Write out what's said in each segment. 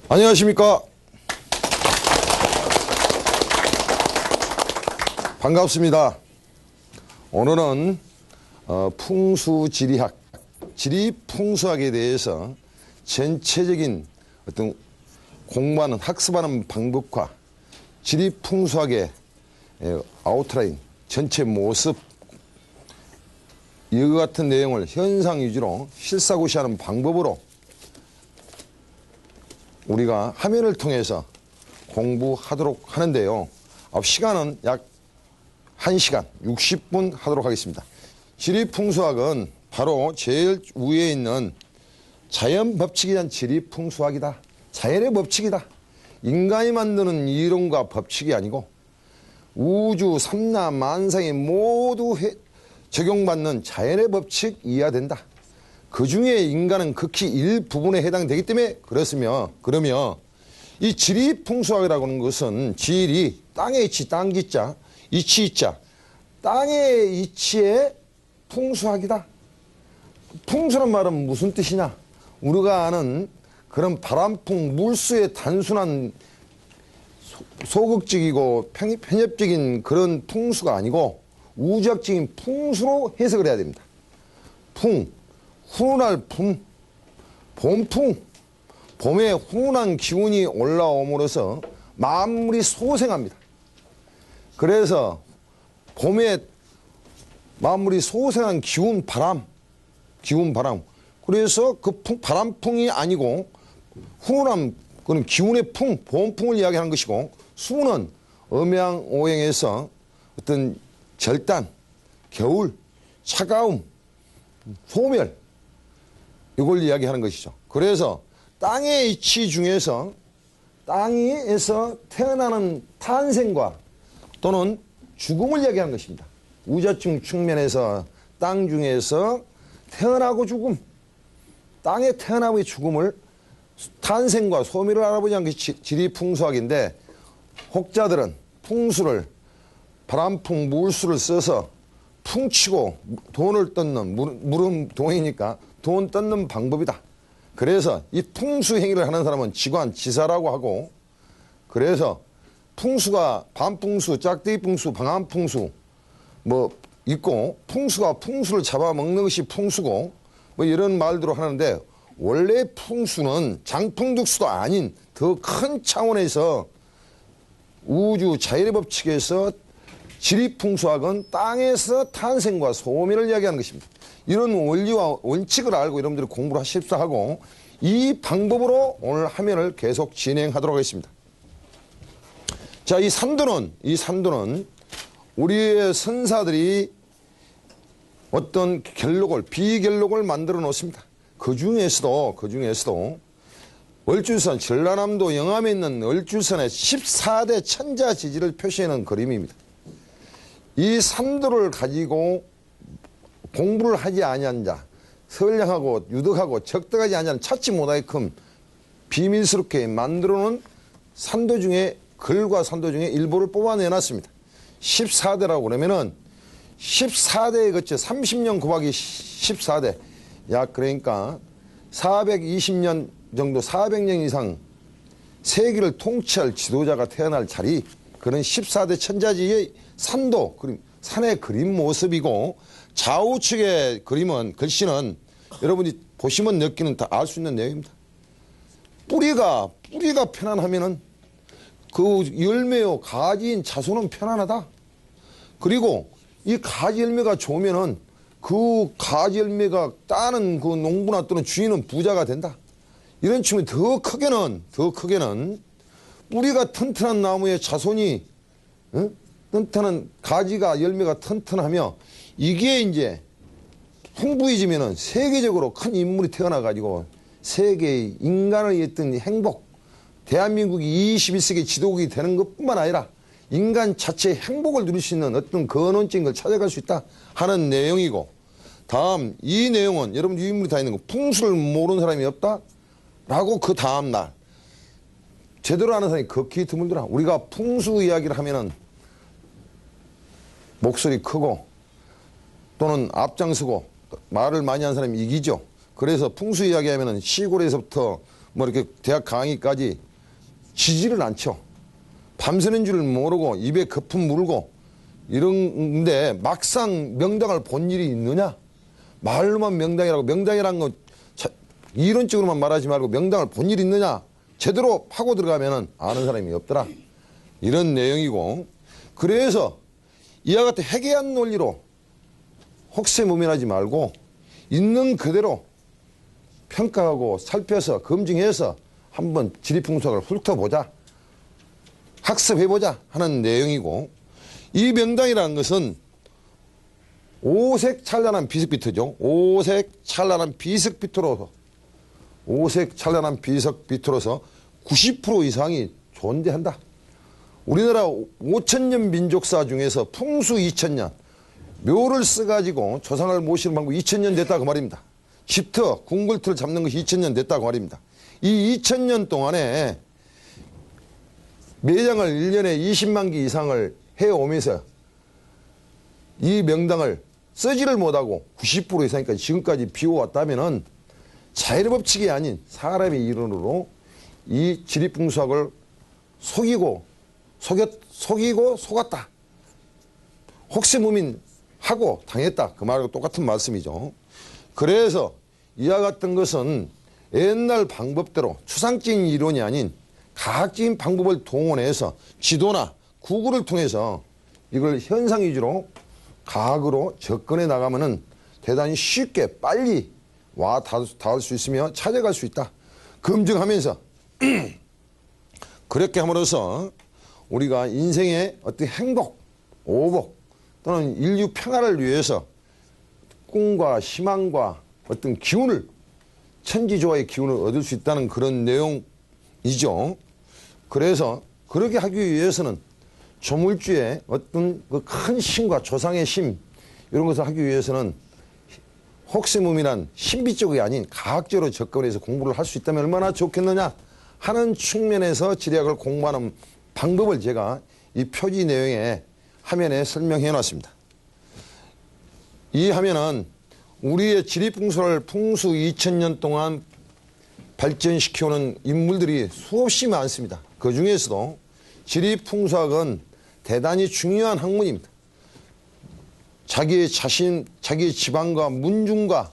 안녕하십니까. 반갑습니다. 오늘은 풍수지리학, 지리풍수학에 대해서 전체적인 어떤 공부하는, 학습하는 방법과 지리풍수학의 아웃라인, 전체 모습, 이와 같은 내용을 현상 위주로 실사고시하는 방법으로 우리가 화면을 통해서 공부하도록 하는데요. 시간은 약 1시간 60분 하도록 하겠습니다. 지리풍수학은 바로 제일 위에 있는 자연 법칙에 대한 지리풍수학이다. 자연의 법칙이다. 인간이 만드는 이론과 법칙이 아니고 우주 삼라 만상에 모두 적용받는 자연의 법칙 이해가 된다. 그 중에 인간은 극히 일부분에 해당되기 때문에 그러면 이 지리풍수학이라고 하는 것은 지리, 땅의 이치, 땅기자, 이치이자, 땅의 이치의 풍수학이다. 풍수란 말은 무슨 뜻이냐? 우리가 아는 그런 바람풍, 물수의 단순한 소극적이고 편협적인 그런 풍수가 아니고 우주학적인 풍수로 해석을 해야 됩니다. 풍, 훈훈할 품, 봄풍, 봄에 훈훈한 기운이 올라옴으로써 만물이 소생합니다. 그래서 봄에 만물이 소생한 기운 바람. 그래서 그 바람풍이 아니고 훈훈한 그런 기운의 풍, 봄풍을 이야기하는 것이고, 수는 음양오행에서 어떤 절단, 겨울, 차가움, 소멸, 이걸 이야기하는 것이죠. 그래서 땅의 이치 중에서 땅에서 태어나는 탄생과 또는 죽음을 이야기하는 것입니다. 우주적 측면에서 땅 중에서 태어나고 죽음, 땅에 태어나고의 죽음을 탄생과 소멸을 알아보자는 것이 지리풍수학인데, 혹자들은 풍수를 바람풍, 물수를 써서 풍치고 돈을 뜯는, 물은 돈이니까 돈 뜯는 방법이다. 그래서 이 풍수 행위를 하는 사람은 지관지사라고 하고, 그래서 풍수가 반풍수, 짝대기 풍수, 방한 풍수 뭐 있고, 풍수가 풍수를 잡아먹는 것이 풍수고 뭐 이런 말들을 하는데, 원래 풍수는 장풍득수도 아닌 더 큰 차원에서 우주 자연의 법칙에서 지리풍수학은 땅에서 탄생과 소멸을 이야기하는 것입니다. 이런 원리와 원칙을 알고 여러분들이 공부를 하십사 하고, 이 방법으로 오늘 화면을 계속 진행하도록 하겠습니다. 자, 이 산도는 우리의 선사들이 어떤 비결록을 만들어 놓습니다. 그 중에서도 월주선, 전라남도 영암에 있는 월주선의 14대 천자지지를 표시하는 그림입니다. 이 산도를 가지고 공부를 하지 아니한 자, 선량하고 유덕하고 적덕하지 아니한 찾지 못하게끔 비밀스럽게 만들어놓은 산도 중에, 글과 산도 중에 일부를 뽑아내놨습니다. 14대라고 그러면은 14대에 거쳐 30년 곱하기 14대, 약 그러니까 420년 정도, 400년 이상 세계를 통치할 지도자가 태어날 자리, 그런 14대 천자지의 산도, 산의 그림 모습이고, 좌우측의 그림은, 글씨는 여러분이 보시면 느끼는 다 알 수 있는 내용입니다. 뿌리가 편안하면은 그 열매요 가지인 자손은 편안하다. 그리고 이 가지 열매가 좋으면은 그 가지 열매가 따는 그 농부나 또는 주인은 부자가 된다. 이런 측면, 더 크게는 뿌리가 튼튼한 나무의 자손이, 튼튼한 가지가 열매가 튼튼하며, 이게 이제 풍부해지면은 세계적으로 큰 인물이 태어나가지고 세계의 인간을 위했던 행복, 대한민국이 21세기 지도국이 되는 것뿐만 아니라 인간 자체의 행복을 누릴 수 있는 어떤 근원적인 걸 찾아갈 수 있다 하는 내용이고, 다음 이 내용은 여러분 유인물이 다 있는 거, 풍수를 모르는 사람이 없다 라고 그 다음 날 제대로 아는 사람이 극히 드물더라. 우리가 풍수 이야기를 하면은 목소리 크고 또는 앞장서고 말을 많이 하는 사람이 이기죠. 그래서 풍수 이야기하면은 시골에서부터 뭐 이렇게 대학 강의까지 지지를 않죠. 밤새는 줄 모르고 입에 거품 물고 이런데 막상 명당을 본 일이 있느냐? 말로만 명당이라고, 명당이라는 거 이론적으로만 말하지 말고 명당을 본 일이 있느냐? 제대로 파고 들어가면은 아는 사람이 없더라. 이런 내용이고, 그래서 이와 같은 해괴한 논리로 혹세무민하지 말고 있는 그대로 평가하고 살펴서 검증해서 한번 지리풍속을 훑어보자, 학습해보자 하는 내용이고, 이 명당이라는 것은 오색 찬란한 비석비트죠. 오색 찬란한 비석비트로서 90% 이상이 존재한다. 우리나라 5천년 민족사 중에서 풍수 2000년, 묘를 써가지고 조상을 모시는 방법 2000년 됐다 그 말입니다. 집터, 궁궐터를 잡는 것이 2000년 됐다 그 말입니다. 이 2000년 동안에 매장을 1년에 20만 기 이상을 해오면서 이 명당을 쓰지를 못하고 90% 이상이니까 지금까지 비워왔다면은 자연의 법칙이 아닌 사람의 이론으로 이 지리풍수학을 속이고 속았다. 혹세무민하고 당했다. 그 말하고 똑같은 말씀이죠. 그래서 이와 같은 것은 옛날 방법대로 추상적인 이론이 아닌 과학적인 방법을 동원해서 지도나 구글을 통해서 이걸 현상 위주로 과학으로 접근해 나가면은 대단히 쉽게 빨리 와 닿을 수 있으며 찾아갈 수 있다. 검증하면서 그렇게 함으로써 우리가 인생의 어떤 행복, 오복 또는 인류 평화를 위해서 꿈과 희망과 어떤 기운을, 천지조화의 기운을 얻을 수 있다는 그런 내용이죠. 그래서 그렇게 하기 위해서는 조물주의 어떤 그 큰 신과 조상의 심, 이런 것을 하기 위해서는 혹세무민한 신비적이 아닌 과학적으로 접근해서 공부를 할 수 있다면 얼마나 좋겠느냐 하는 측면에서 지리학을 공부하는 방법을 제가 이 표지 내용에 화면에 설명해 놨습니다. 이 화면은 우리의 지리풍수를 풍수 2000년 동안 발전시켜오는 인물들이 수없이 많습니다. 그 중에서도 지리풍수학은 대단히 중요한 학문입니다. 자기의 지방과 문중과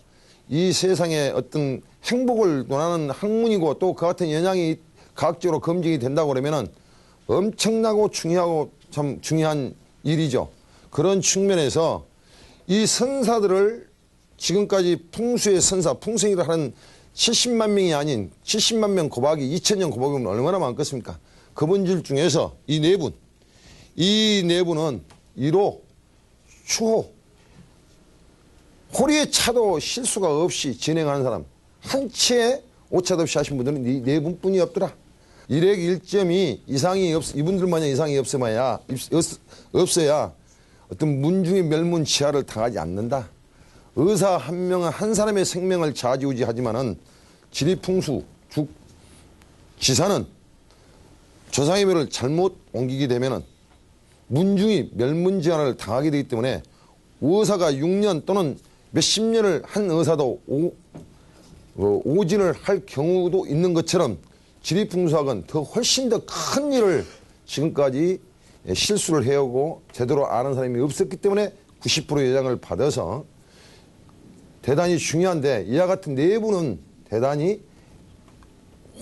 이 세상의 어떤 행복을 논하는 학문이고 또 그 같은 영향이 과학적으로 검증이 된다고 그러면은 엄청나고 중요하고 참 중요한 일이죠. 그런 측면에서 이 선사들을 지금까지 풍수의 선사, 풍생이를 하는 70만 명이 아닌 70만 명 곱하기 2000년 곱하기면 얼마나 많겠습니까? 그분들 중에서 이 네 분은 1호, 추호, 호리에 차도 실수가 없이 진행하는 사람, 한 치의 오차도 없이 하신 분들은 이 네 분뿐이 없더라. 일액 1점이 이상이 이분들만의 이상이 없어야 어떤 문중의 멸문치하를 당하지 않는다. 의사 한 명은 한 사람의 생명을 좌지우지하지만은 지리풍수, 지사는 조상의 묘를 잘못 옮기게 되면은 문중이 멸문지환을 당하게 되기 때문에 의사가 6년 또는 몇십 년을 한 의사도 오진을 할 경우도 있는 것처럼 지리풍수학은 더 훨씬 더 큰 일을 지금까지 실수를 해오고 제대로 아는 사람이 없었기 때문에 90% 예장을 받아서 대단히 중요한데, 이와 같은 네 분은 대단히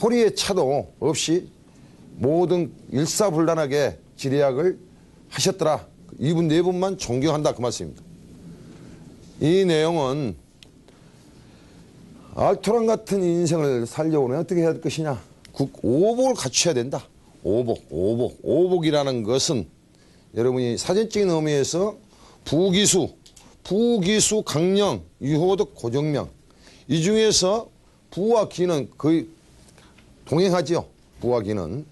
호리의 차도 없이 모든 일사불란하게 지리학을 하셨더라. 이분 네 분만 존경한다 그 말씀입니다. 이 내용은 알토란 같은 인생을 살려오면 어떻게 해야 될 것이냐. 오복을 갖춰야 된다. 오복이라는 것은 여러분이 사전적인 의미에서 부기수, 강령, 유호덕, 고정명, 이 중에서 부와 기는 거의 동행하지요. 부와 기는.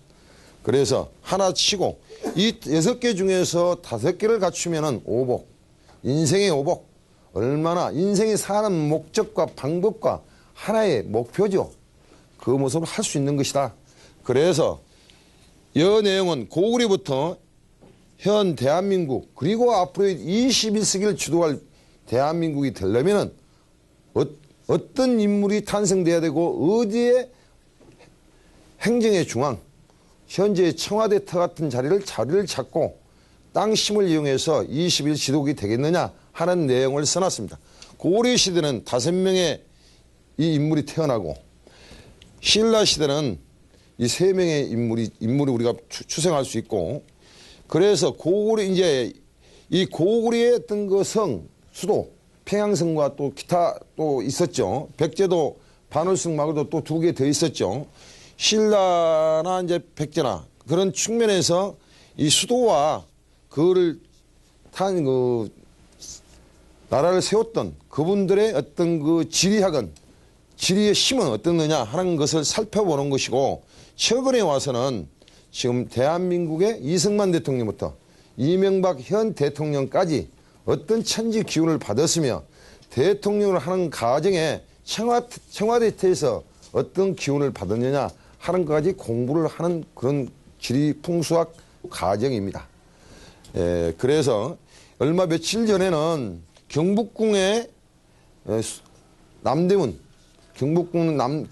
그래서 하나 치고 이 6개 중에서 5개를 갖추면은 오복, 인생의 오복, 얼마나 인생이 사는 목적과 방법과 하나의 목표죠. 그 모습을 할 수 있는 것이다. 그래서 이 내용은 고구려부터 현 대한민국 그리고 앞으로의 21세기를 주도할 대한민국이 되려면은 어떤 인물이 탄생돼야 되고 어디에 행정의 중앙, 현재 청와대 터 같은 자리를 찾고 땅심을 이용해서 20일 지도국이 되겠느냐 하는 내용을 써놨습니다. 고려 시대는 5명의 이 인물이 태어나고 신라 시대는 이 3명의 인물이 우리가 추정할 수 있고, 그래서 고구려 이제 이 고구려의 어떤 그 성, 수도 평양성과 또 기타 또 있었죠. 백제도 반월성 말고도 또 2개 더 있었죠. 신라나 이제 백제나 그런 측면에서 이 수도와 그거를 탄 그 나라를 세웠던 그분들의 어떤 그 지리학은 지리의 힘은 어떻느냐 하는 것을 살펴보는 것이고, 최근에 와서는 지금 대한민국의 이승만 대통령부터 이명박 현 대통령까지 어떤 천지 기운을 받았으며 대통령을 하는 과정에 청와대에서 어떤 기운을 받았느냐 하는 것까지 공부를 하는 그런 지리 풍수학 과정입니다. 그래서 얼마 며칠 전에는 경북궁의 남대문,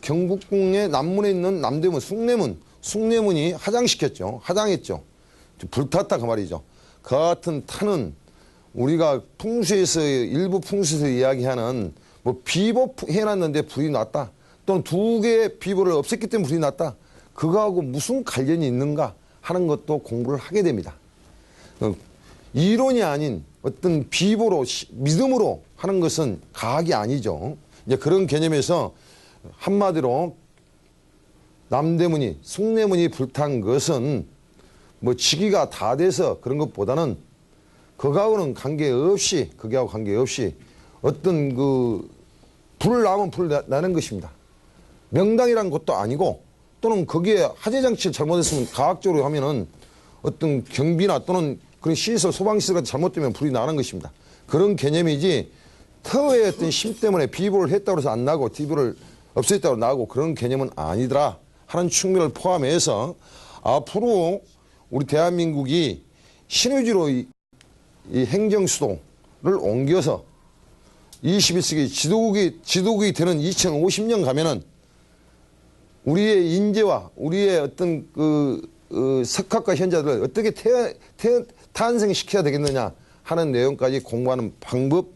경북궁의 남문에 있는 남대문, 숭례문이 화장했죠. 불탔다 그 말이죠. 그 같은 탄은 우리가 일부 풍수에서 이야기하는 뭐 비보 해놨는데 불이 났다, 또는 2개의 비보를 없앴기 때문에 불이 났다, 그거하고 무슨 관련이 있는가 하는 것도 공부를 하게 됩니다. 이론이 아닌 어떤 비보로 믿음으로 하는 것은 과학이 아니죠. 이제 그런 개념에서 한마디로 남대문이 숭례문이 불탄 것은 뭐 지기가 다 돼서 그런 것보다는 그거하고 관계없이 어떤 그 불 나면 불 나는 것입니다. 명당이라는 것도 아니고, 또는 거기에 화재장치를 잘못했으면 과학적으로 하면은 어떤 경비나 또는 그런 시설, 소방시설이 잘못되면 불이 나는 것입니다. 그런 개념이지 터의 어떤 힘 때문에 비보를 했다고 해서 안 나고 비보를 없앴다고 나고 그런 개념은 아니더라 하는 측면을 포함해서 앞으로 우리 대한민국이 신의주로 이 행정수도를 옮겨서 21세기 지도국이 되는 2050년 가면은 우리의 인재와 우리의 어떤 석학과 현자들을 어떻게 탄생시켜야 되겠느냐 하는 내용까지 공부하는 방법